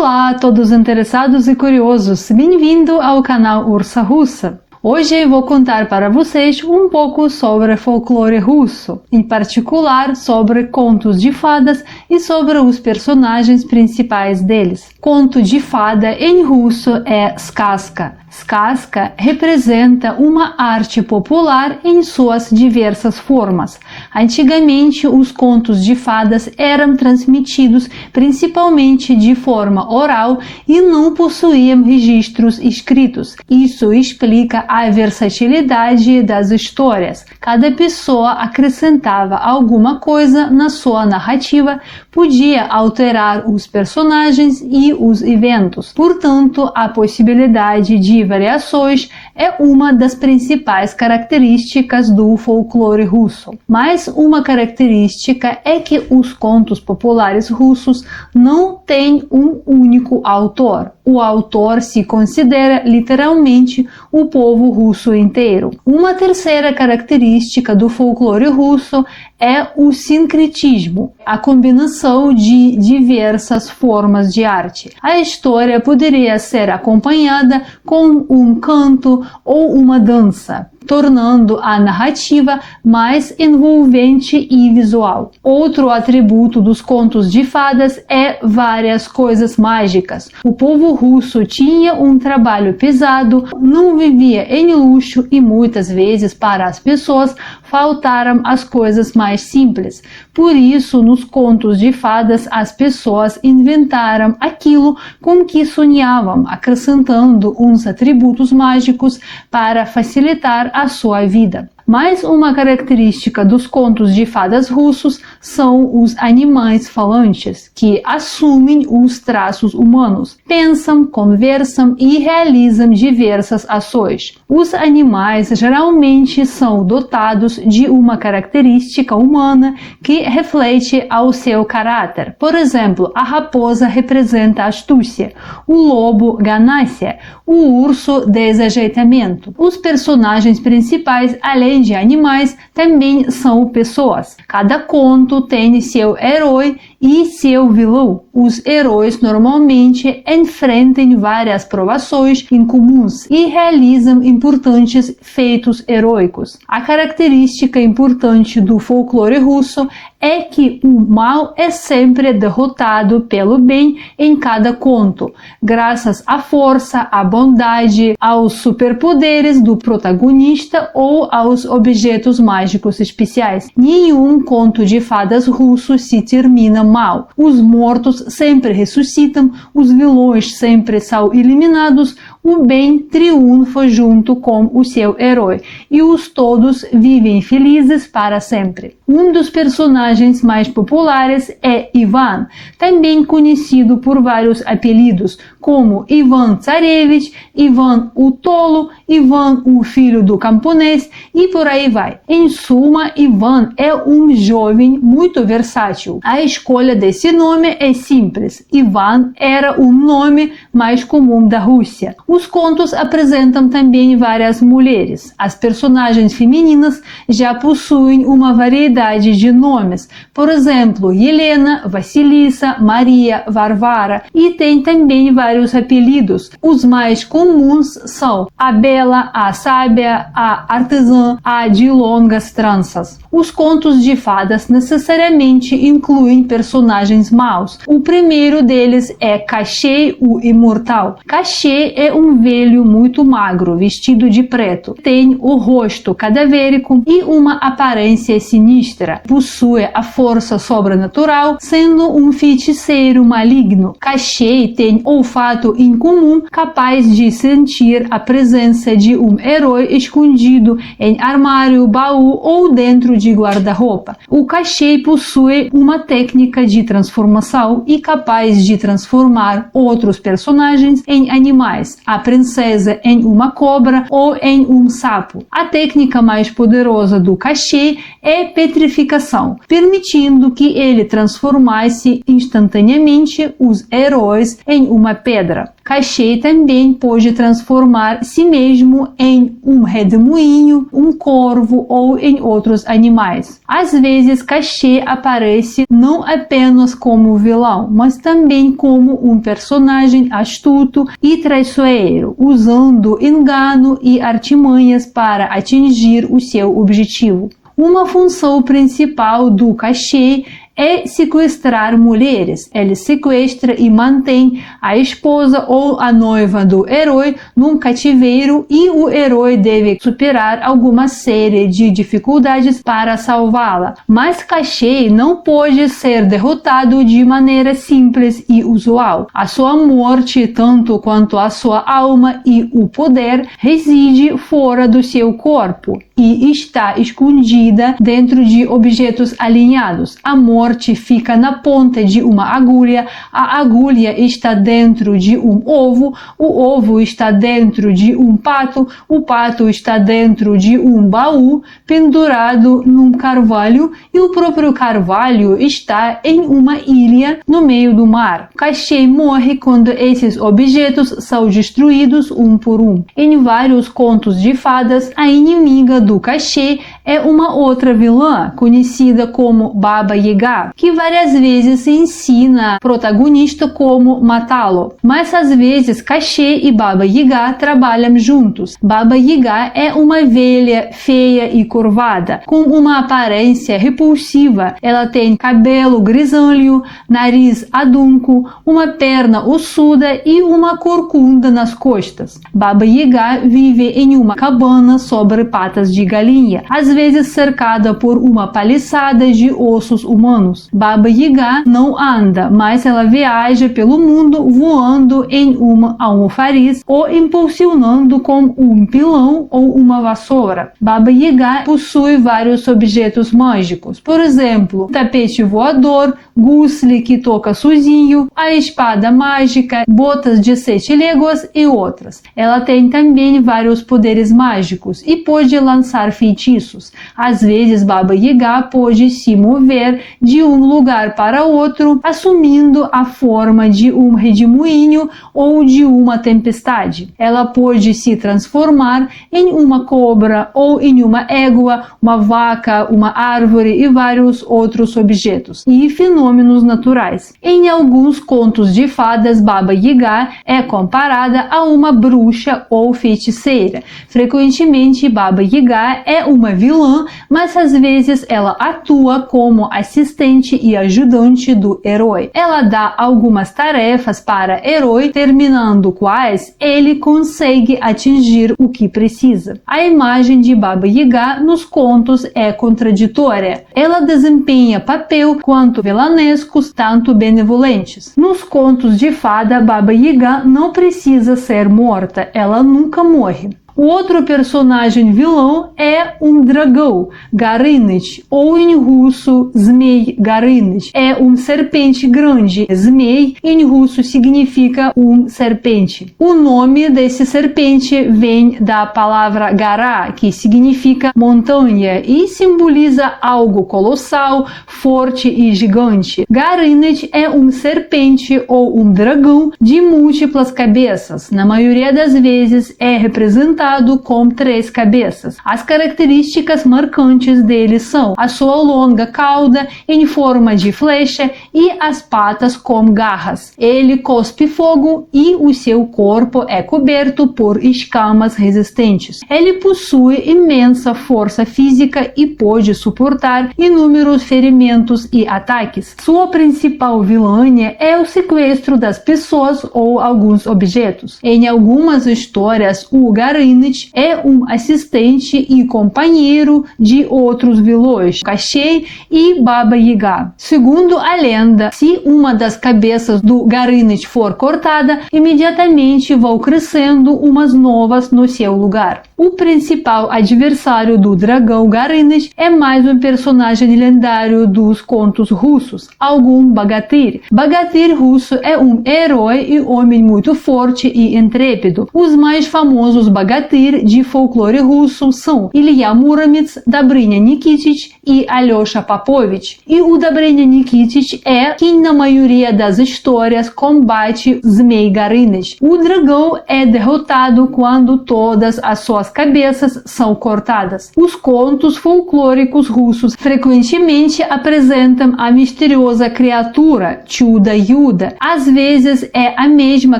Olá a todos interessados e curiosos, bem-vindo ao canal Ursa Russa. Hoje eu vou contar para vocês um pouco sobre folclore russo, em particular sobre contos de fadas e sobre os personagens principais deles. Conto de fada em russo é сказка. Сказка representa uma arte popular em suas diversas formas. Antigamente, os contos de fadas eram transmitidos principalmente de forma oral e não possuíam registros escritos. Isso explica a versatilidade das histórias. Cada pessoa acrescentava alguma coisa na sua narrativa, podia alterar os personagens e os eventos. Portanto, a possibilidade de variações é uma das principais características do folclore russo. Mas uma característica é que os contos populares russos não têm um único autor. O autor se considera literalmente o povo russo inteiro. Uma terceira característica do folclore russo é o sincretismo, a combinação de diversas formas de arte. A história poderia ser acompanhada com um canto ou uma dança, tornando a narrativa mais envolvente e visual. Outro atributo dos contos de fadas é várias coisas mágicas. O povo russo tinha um trabalho pesado, não vivia em luxo e muitas vezes para as pessoas faltaram as coisas mais simples. Por isso, nos contos de fadas, as pessoas inventaram aquilo com que sonhavam, acrescentando uns atributos mágicos para facilitar a sua vida. Mais uma característica dos contos de fadas russos são os animais falantes, que assumem os traços humanos, pensam, conversam e realizam diversas ações. Os animais geralmente são dotados de uma característica humana que reflete ao seu caráter. Por exemplo, a raposa representa astúcia, o lobo ganância, o urso desajeitamento. Os personagens principais, além de animais, também são pessoas. Cada conto tem seu herói e seu vilão. Os heróis normalmente enfrentam várias provações incomuns e realizam importantes feitos heróicos. A característica importante do folclore russo é que o mal é sempre derrotado pelo bem em cada conto, graças à força, à bondade, aos superpoderes do protagonista ou aos objetos mágicos especiais. Nenhum conto de fadas russo se termina mal. Os mortos sempre ressuscitam, os vilões sempre são eliminados, o bem triunfa junto com o seu herói e os todos vivem felizes para sempre. Um dos personagens mais populares é Ivan, também conhecido por vários apelidos, como Ivan Tsarevich, Ivan o Tolo, Ivan o filho do camponês e por aí vai. Em suma, Ivan é um jovem muito versátil. A escolha desse nome é simples. Ivan era o nome mais comum da Rússia. Os contos apresentam também várias mulheres. As personagens femininas já possuem uma variedade de nomes. Por exemplo, Helena, Vassilissa, Maria, Varvara, e tem também vários apelidos. Os mais comuns são a Bela, a Sábia, a Artesã, a de longas tranças. Os contos de fadas necessariamente incluem personagens maus. O primeiro deles é Kashey, o Imortal. Kashey é um velho muito magro, vestido de preto. Tem o rosto cadavérico e uma aparência sinistra. Possui a força sobrenatural, sendo um feiticeiro maligno. Kashey tem olfato incomum, capaz de sentir a presença de um herói escondido em armário, baú ou dentro de guarda-roupa. O Kashey possui uma técnica de transformação e capaz de transformar outros personagens em animais, a princesa em uma cobra ou em um sapo. A técnica mais poderosa do Kashey é petrificação, permitindo que ele transformasse instantaneamente os heróis em uma pedra. Kashey também pode transformar si mesmo em um redemoinho, um corvo ou em outros animais. Às vezes, Kashey aparece não apenas como vilão, mas também como um personagem astuto e traiçoeiro, usando engano e artimanhas para atingir o seu objetivo. Uma função principal do Kashey é sequestrar mulheres. Ele sequestra e mantém a esposa ou a noiva do herói num cativeiro e o herói deve superar alguma série de dificuldades para salvá-la. Mas Kashey não pode ser derrotado de maneira simples e usual. A sua morte, tanto quanto a sua alma e o poder, reside fora do seu corpo e está escondida dentro de objetos alinhados. A morte fica na ponta de uma agulha, a agulha está dentro de um ovo, o ovo está dentro de um pato, o pato está dentro de um baú pendurado num carvalho e o próprio carvalho está em uma ilha no meio do mar. Kashey morre quando esses objetos são destruídos um por um. Em vários contos de fadas, a inimiga do Kashey é uma outra vilã, conhecida como Baba Yaga, que várias vezes ensina o protagonista como matá-lo. Mas às vezes Kashey e Baba Yaga trabalham juntos. Baba Yaga é uma velha feia e curvada, com uma aparência repulsiva. Ela tem cabelo grisalho, nariz adunco, uma perna ossuda e uma corcunda nas costas. Baba Yaga vive em uma cabana sobre patas de galinha, às vezes cercada por uma paliçada de ossos humanos. Baba Yaga não anda, mas ela viaja pelo mundo voando em uma almofariz ou impulsionando com um pilão ou uma vassoura. Baba Yaga possui vários objetos mágicos, por exemplo, tapete voador, gusle que toca sozinho, a espada mágica, botas de 7 léguas e outras. Ela tem também vários poderes mágicos e pode lançar feitiços. Às vezes, Baba Yaga pode se mover de um lugar para outro, assumindo a forma de um redemoinho ou de uma tempestade. Ela pode se transformar em uma cobra ou em uma égua, uma vaca, uma árvore e vários outros objetos e fenômenos naturais. Em alguns contos de fadas, Baba Yaga é comparada a uma bruxa ou feiticeira. Frequentemente, Baba Yaga é uma vilã, mas às vezes ela atua como assistente e ajudante do herói. Ela dá algumas tarefas para o herói, terminando quais ele consegue atingir o que precisa. A imagem de Baba Yaga nos contos é contraditória. Ela desempenha papel quanto vilanescos, tanto benevolentes. Nos contos de fada, Baba Yaga não precisa ser morta, ela nunca morre. O outro personagem vilão é um dragão, Горыныч, ou em russo, Zmei Горыныч. É um serpente grande. Zmei, em russo, significa um serpente. O nome desse serpente vem da palavra Gora, que significa montanha e simboliza algo colossal, forte e gigante. Горыныч é um serpente ou um dragão de múltiplas cabeças. Na maioria das vezes é representado com 3 cabeças. As características marcantes dele são a sua longa cauda em forma de flecha e as patas com garras. Ele cospe fogo e o seu corpo é coberto por escamas resistentes. Ele possui imensa força física e pode suportar inúmeros ferimentos e ataques. Sua principal vilania é o sequestro das pessoas ou alguns objetos. Em algumas histórias, o Горыныч é um assistente e companheiro de outros vilões, Kashey e Baba Yaga. Segundo a lenda, se uma das cabeças do Горыныч for cortada, imediatamente vão crescendo umas novas no seu lugar. O principal adversário do dragão Горыныч é mais um personagem lendário dos contos russos, algum Bogatyr. Bogatyr russo é um herói e homem muito forte e intrépido. Os mais famosos Bogatyr debater de folclore russo são Ilya Muromets, Dobrynya Nikitich e Alyosha Popovich. E o Dobrynya Nikitich é quem na maioria das histórias combate Zmei Gorыныch. O dragão é derrotado quando todas as suas cabeças são cortadas. Os contos folclóricos russos frequentemente apresentam a misteriosa criatura Chuda-Yuda. Às vezes é a mesma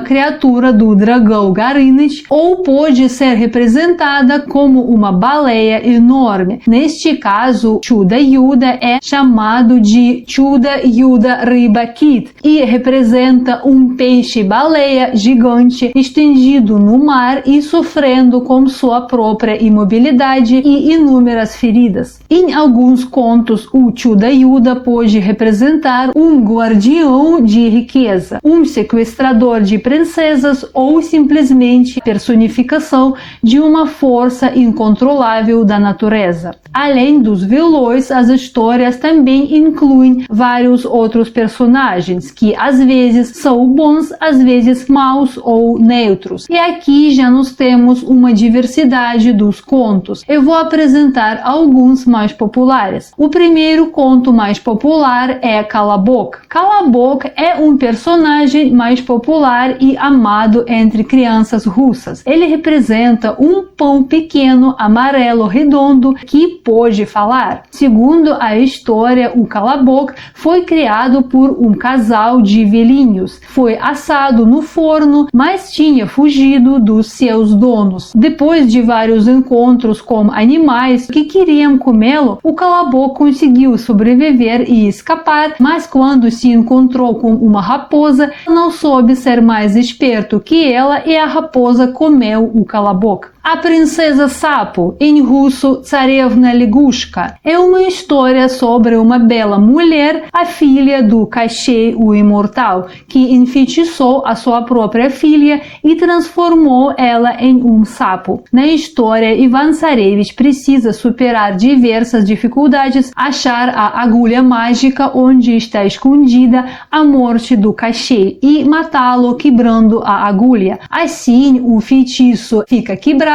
criatura do dragão Gorыныch ou pode ser representada como uma baleia enorme. Neste caso, Chuda-Yuda é chamado de Chuda-Yuda Rybakit e representa um peixe-baleia gigante estendido no mar e sofrendo com sua própria imobilidade e inúmeras feridas. Em alguns contos, o Chuda-Yuda pode representar um guardião de riqueza, um sequestrador de princesas ou simplesmente personificação de uma força incontrolável da natureza. Além dos vilões, as histórias também incluem vários outros personagens que às vezes são bons, às vezes maus ou neutros. E aqui já nós temos uma diversidade dos contos. Eu vou apresentar alguns mais populares. O primeiro conto mais popular é Kolobok. Kolobok é um personagem mais popular e amado entre crianças russas. Ele representa um pão pequeno, amarelo, redondo, que pode falar. Segundo a história, o Kolobok foi criado por um casal de velhinhos. Foi assado no forno, mas tinha fugido dos seus donos. Depois de vários encontros com animais que queriam comê-lo, o Kolobok conseguiu sobreviver e escapar, mas quando se encontrou com uma raposa, não soube ser mais esperto que ela e a raposa comeu o Kolobok. A Princesa Sapo, em russo Tsarevna Lягушка, é uma história sobre uma bela mulher, a filha do Kashey o Imortal, que enfeitiçou a sua própria filha e transformou ela em um sapo. Na história, Ivan Tsarevich precisa superar diversas dificuldades, achar a agulha mágica onde está escondida a morte do Kashey e matá-lo quebrando a agulha. Assim, o feitiço fica quebrado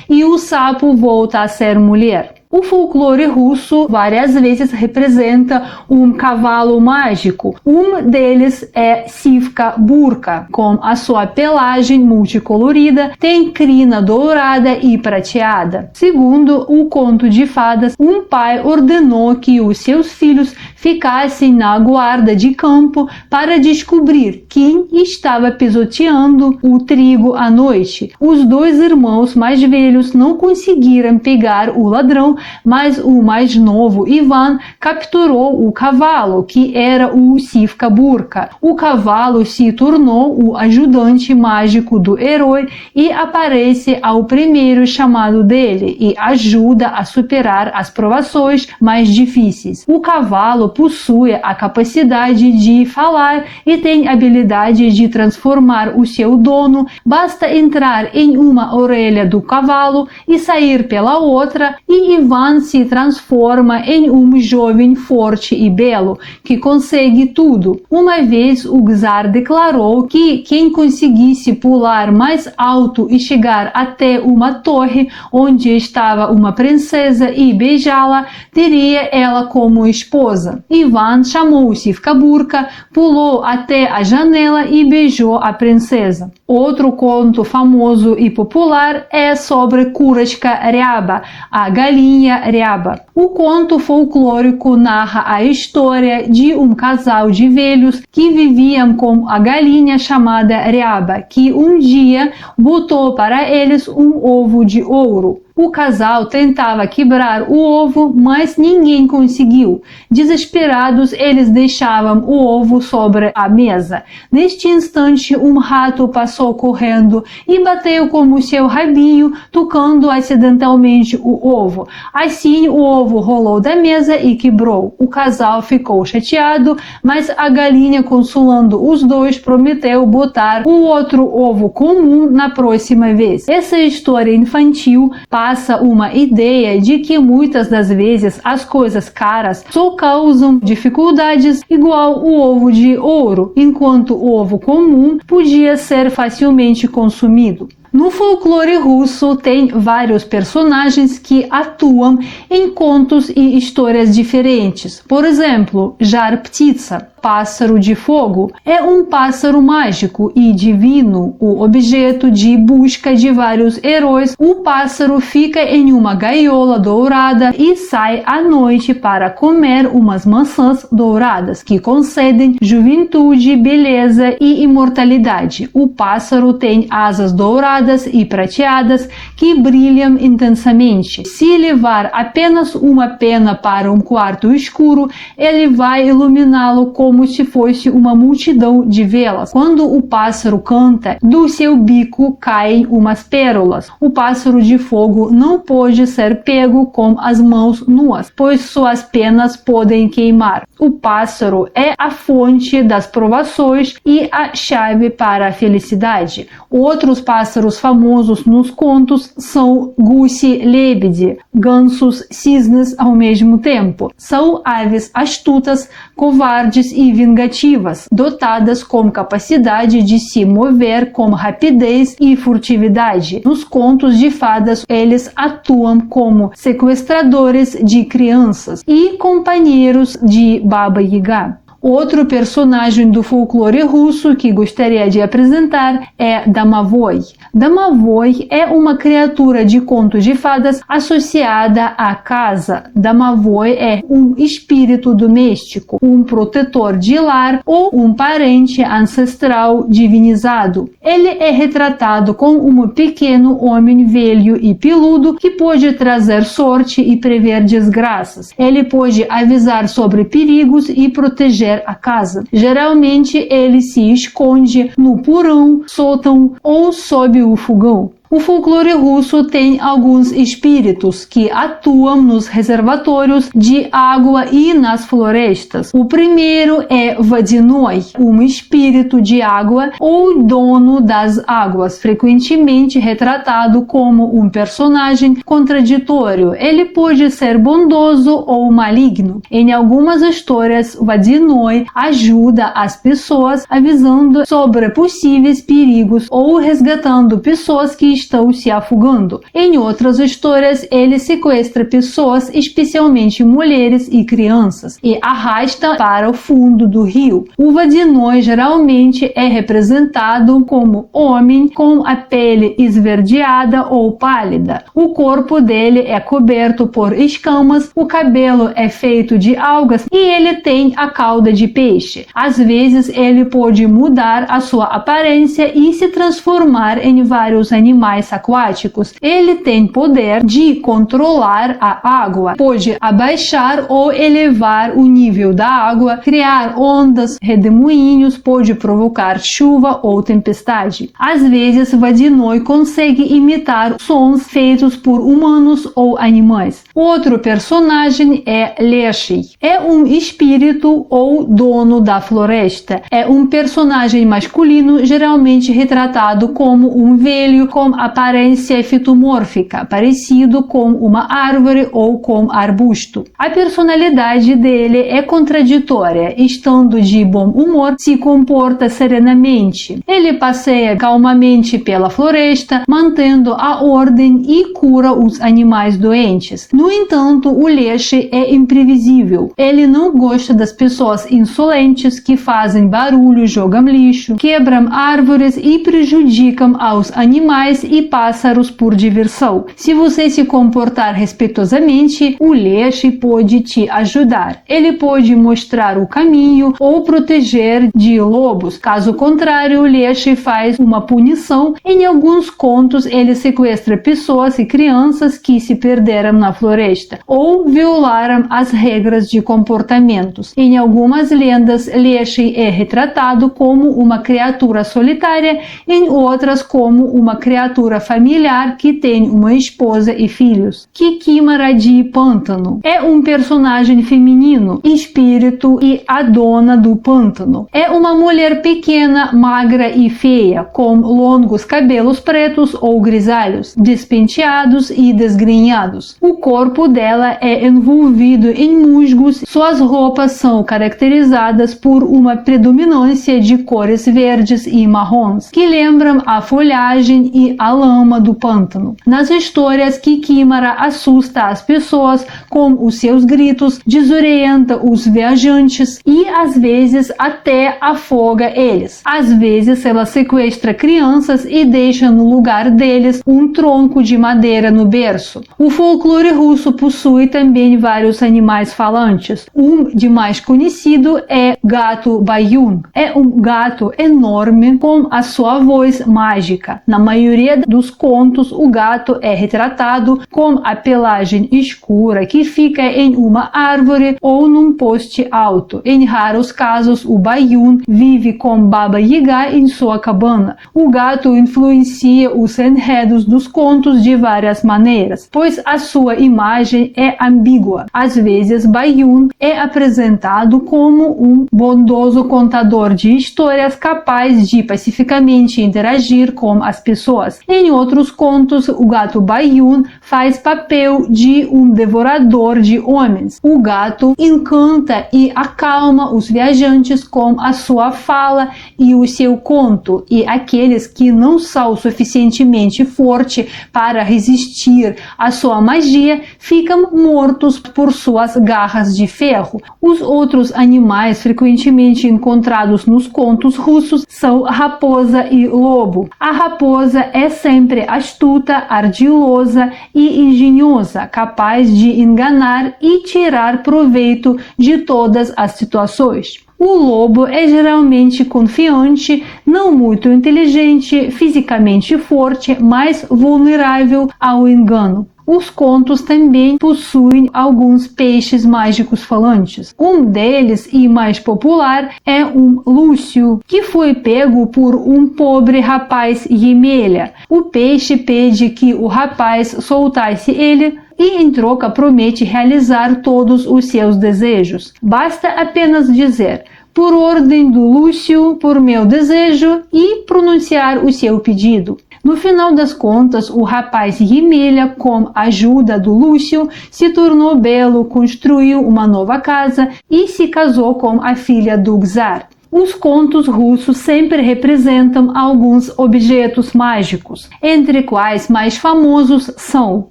e o sapo volta a ser mulher. O folclore russo várias vezes representa um cavalo mágico. Um deles é Sivka Burka, com a sua pelagem multicolorida, tem crina dourada e prateada. Segundo o conto de fadas, um pai ordenou que os seus filhos ficassem na guarda de campo para descobrir quem estava pisoteando o trigo à noite. Os dois irmãos mais velhos não conseguiram pegar o ladrão, mas o mais novo, Ivan, capturou o cavalo, que era o Sivka Burka. O cavalo se tornou o ajudante mágico do herói e aparece ao primeiro chamado dele e ajuda a superar as provações mais difíceis. O cavalo possui a capacidade de falar e tem habilidade de transformar o seu dono. Basta entrar em uma orelha do cavalo e sair pela outra, e Ivan se transforma em um jovem forte e belo que consegue tudo. Uma vez o czar declarou que quem conseguisse pular mais alto e chegar até uma torre onde estava uma princesa e beijá-la, teria ela como esposa. Ivan chamou Sivka Burka, pulou até a janela e beijou a princesa. Outro conto famoso e popular é sobre Kurachka Ryaba, a galinha Ryaba. O conto folclórico narra a história de um casal de velhos que viviam com a galinha chamada Ryaba, que um dia botou para eles um ovo de ouro. O casal tentava quebrar o ovo, mas ninguém conseguiu. Desesperados, eles deixavam o ovo sobre a mesa. Neste instante, um rato passou correndo e bateu com o seu rabinho, tocando acidentalmente o ovo. Assim, o ovo rolou da mesa e quebrou. O casal ficou chateado, mas a galinha, consolando os dois, prometeu botar o outro ovo comum na próxima vez. Essa história infantil passa uma ideia de que muitas das vezes as coisas caras só causam dificuldades, igual o ovo de ouro, enquanto o ovo comum podia ser facilmente consumido. No folclore russo tem vários personagens que atuam em contos e histórias diferentes. Por exemplo, Jar Ptitsa, pássaro de fogo, é um pássaro mágico e divino, o objeto de busca de vários heróis. O pássaro fica em uma gaiola dourada e sai à noite para comer umas maçãs douradas que concedem juventude, beleza e imortalidade. O pássaro tem asas douradas e prateadas que brilham intensamente. Se levar apenas uma pena para um quarto escuro, ele vai iluminá-lo como se fosse uma multidão de velas. Quando o pássaro canta, do seu bico caem umas pérolas. O pássaro de fogo não pode ser pego com as mãos nuas, pois suas penas podem queimar. O pássaro é a fonte das provações e a chave para a felicidade. Outros pássaros famosos nos contos são Gusi, Lebedi, gansos, cisnes ao mesmo tempo. São aves astutas, covardes e vingativas, dotadas com capacidade de se mover com rapidez e furtividade. Nos contos de fadas, eles atuam como sequestradores de crianças e companheiros de Baba Yaga. Outro personagem do folclore russo que gostaria de apresentar é Domovoi. Domovoi é uma criatura de contos de fadas associada à casa. Domovoi é um espírito doméstico, um protetor de lar ou um parente ancestral divinizado. Ele é retratado como um pequeno homem velho e peludo que pode trazer sorte e prever desgraças. Ele pode avisar sobre perigos e proteger a casa. Geralmente ele se esconde no porão, sótão ou sob o fogão. O folclore russo tem alguns espíritos que atuam nos reservatórios de água e nas florestas. O primeiro é Vadinoi, um espírito de água ou dono das águas, frequentemente retratado como um personagem contraditório. Ele pode ser bondoso ou maligno. Em algumas histórias, Vadinoi ajuda as pessoas avisando sobre possíveis perigos ou resgatando pessoas que estão se afogando. Em outras histórias, ele sequestra pessoas, especialmente mulheres e crianças, e arrasta para o fundo do rio. O Vadinoi geralmente é representado como homem com a pele esverdeada ou pálida. O corpo dele é coberto por escamas, o cabelo é feito de algas e ele tem a cauda de peixe. Às vezes, ele pode mudar a sua aparência e se transformar em vários animais aquáticos. Ele tem poder de controlar a água, pode abaixar ou elevar o nível da água, criar ondas, redemoinhos, pode provocar chuva ou tempestade. Às vezes, Vadinoi consegue imitar sons feitos por humanos ou animais. Outro personagem é Leshий. É um espírito ou dono da floresta. É um personagem masculino, geralmente retratado como um velho com aparência fitomórfica, parecido com uma árvore ou com arbusto. A personalidade dele é contraditória. Estando de bom humor, se comporta serenamente. Ele passeia calmamente pela floresta, mantendo a ordem e cura os animais doentes. No entanto, o Leshий é imprevisível. Ele não gosta das pessoas insolentes que fazem barulho, jogam lixo, quebram árvores e prejudicam aos animais e pássaros por diversão. Se você se comportar respeitosamente, o Leshий pode te ajudar. Ele pode mostrar o caminho ou proteger de lobos. Caso contrário, o Leshий faz uma punição. Em alguns contos, ele sequestra pessoas e crianças que se perderam na floresta ou violaram as regras de comportamentos. Em algumas lendas, Leshий é retratado como uma criatura solitária, em outras como uma criatura familiar que tem uma esposa e filhos. Kikimara de Pântano é um personagem feminino, espírito e a dona do pântano. É uma mulher pequena, magra e feia, com longos cabelos pretos ou grisalhos, despenteados e desgrenhados. O corpo dela é envolvido em musgos. Suas roupas são caracterizadas por uma predominância de cores verdes e marrons, que lembram a folhagem e a a lama do pântano. Nas histórias, Kikimara assusta as pessoas com os seus gritos, desorienta os viajantes e às vezes até afoga eles. Às vezes ela sequestra crianças e deixa no lugar deles um tronco de madeira no berço. O folclore russo possui também vários animais falantes. Um de mais conhecido é gato baiun. É um gato enorme com a sua voz mágica. Na maioria dos contos, o gato é retratado com a pelagem escura que fica em uma árvore ou num poste alto. Em raros casos, o baiun vive com Baba Yaga em sua cabana. O gato influencia os enredos dos contos de várias maneiras, pois a sua imagem é ambígua. Às vezes, Baiun é apresentado como um bondoso contador de histórias capaz de pacificamente interagir com as pessoas. Em outros contos, o gato Baiun faz papel de um devorador de homens. O gato encanta e acalma os viajantes com a sua fala e o seu conto, e aqueles que não são suficientemente fortes para resistir à sua magia ficam mortos por suas garras de ferro. Os outros animais frequentemente encontrados nos contos russos são raposa e lobo. A raposa é sempre astuta, ardilosa e engenhosa, capaz de enganar e tirar proveito de todas as situações. O lobo é geralmente confiante, não muito inteligente, fisicamente forte, mas vulnerável ao engano. Os contos também possuem alguns peixes mágicos falantes. Um deles, e mais popular, é um Lúcio, que foi pego por um pobre rapaz Yemelha. O peixe pede que o rapaz soltasse ele e, em troca, promete realizar todos os seus desejos. Basta apenas dizer: por ordem do Lúcio, por meu desejo, e pronunciar o seu pedido. No final das contas, o rapaz Yemelha, com a ajuda do Lúcio, se tornou belo, construiu uma nova casa e se casou com a filha do czar. Os contos russos sempre representam alguns objetos mágicos, entre quais mais famosos são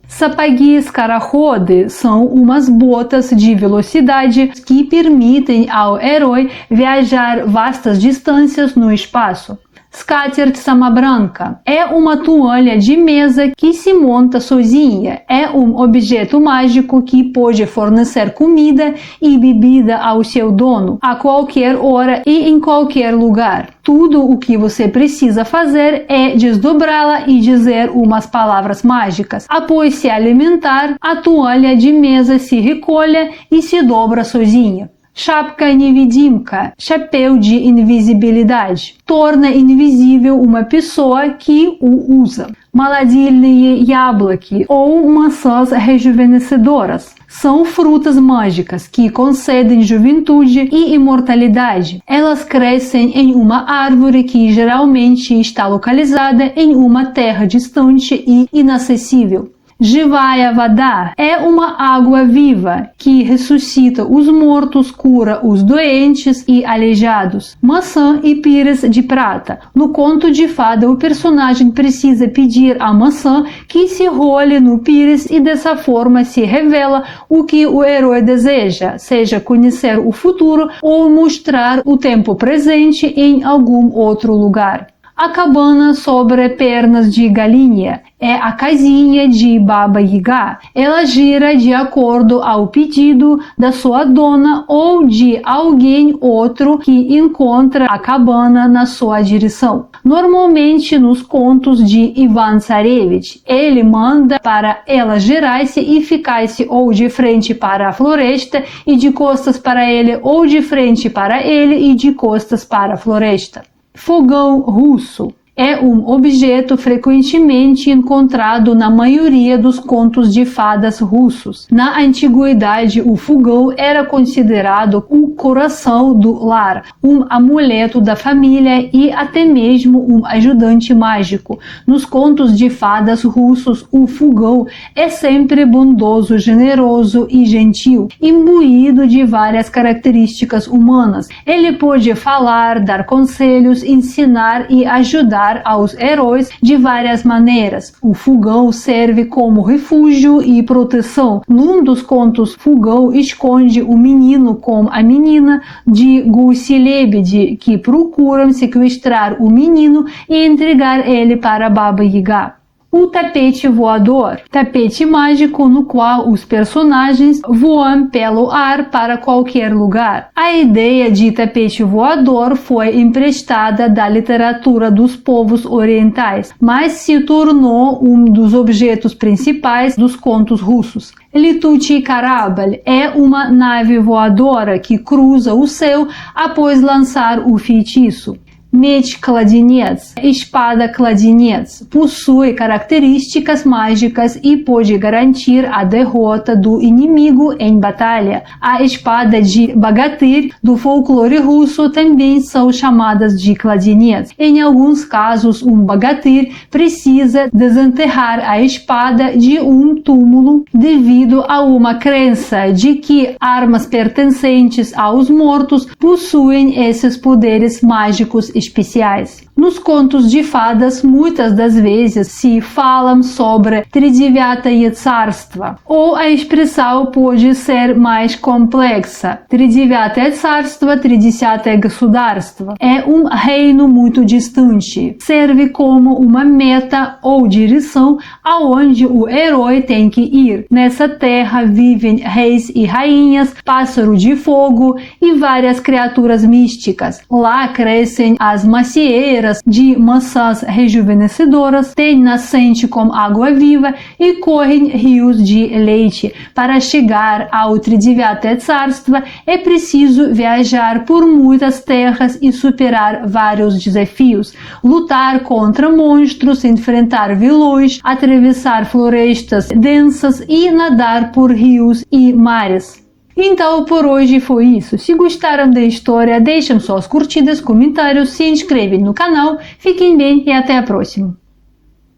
Sapagi Skorokhody, são umas botas de velocidade que permitem ao herói viajar vastas distâncias no espaço. Скатерть самобранка é uma toalha de mesa que se monta sozinha. É um objeto mágico que pode fornecer comida e bebida ao seu dono a qualquer hora e em qualquer lugar. Tudo o que você precisa fazer é desdobrá-la e dizer umas palavras mágicas. Após se alimentar, a toalha de mesa se recolhe e se dobra sozinha. Шапка невидимка, chapéu de invisibilidade, torna invisível uma pessoa que o usa. Молодильные яблоки, ou maçãs rejuvenescedoras, são frutas mágicas que concedem juventude e imortalidade. Elas crescem em uma árvore que geralmente está localizada em uma terra distante e inacessível. Живая вода é uma água viva que ressuscita os mortos, cura os doentes e aleijados. Maçã e pires de prata. No conto de fada, o personagem precisa pedir à maçã que se role no pires e dessa forma se revela o que o herói deseja, seja conhecer o futuro ou mostrar o tempo presente em algum outro lugar. A cabana sobre pernas de galinha é a casinha de Baba Yaga. Ela gira de acordo ao pedido da sua dona ou de alguém outro que encontra a cabana na sua direção. Normalmente nos contos de Ivan Tsarevich, ele manda para ela girar-se e ficar-se ou de frente para a floresta e de costas para ele, ou de frente para ele e de costas para a floresta. Fogão russo é um objeto frequentemente encontrado na maioria dos contos de fadas russos. Na antiguidade, o fogão era considerado o coração do lar, um amuleto da família e até mesmo um ajudante mágico. Nos contos de fadas russos, o fogão é sempre bondoso, generoso e gentil, imbuído de várias características humanas. Ele pode falar, dar conselhos, ensinar e ajudar lembrar aos heróis de várias maneiras. O fogão serve como refúgio e proteção. Num dos contos, fogão esconde o menino com a menina de Gusi Lebedi, que procuram sequestrar o menino e entregar ele para Baba Yaga. O tapete voador, tapete mágico no qual os personagens voam pelo ar para qualquer lugar. A ideia de tapete voador foi emprestada da literatura dos povos orientais, mas se tornou um dos objetos principais dos contos russos. Lituchi Karabalь é uma nave voadora que cruza o céu após lançar o feitiço. Mech Kladinets, espada Kladinets, possui características mágicas e pode garantir a derrota do inimigo em batalha. A espada de Bogatyr do folclore russo também são chamadas de Kladinets. Em alguns casos, um Bogatyr precisa desenterrar a espada de um túmulo devido a uma crença de que armas pertencentes aos mortos possuem esses poderes mágicos especiais. Nos contos de fadas, muitas das vezes se falam sobre Тридевятое царство, ou a expressão pode ser mais complexa. Тридевятое царство, Тридесятое государство, é um reino muito distante. Serve como uma meta ou direção aonde o herói tem que ir. Nessa terra vivem reis e rainhas, pássaro de fogo e várias criaturas místicas. Lá crescem as macieiras de maçãs rejuvenescedoras, tem nascente com água viva e correm rios de leite. Para chegar ao Тридевятое царство é preciso viajar por muitas terras e superar vários desafios, lutar contra monstros, enfrentar vilões, atravessar florestas densas e nadar por rios e mares. Então, por hoje foi isso. Se gostaram da história, deixem suas curtidas, comentários, se inscrevem no canal. Fiquem bem e até a próxima.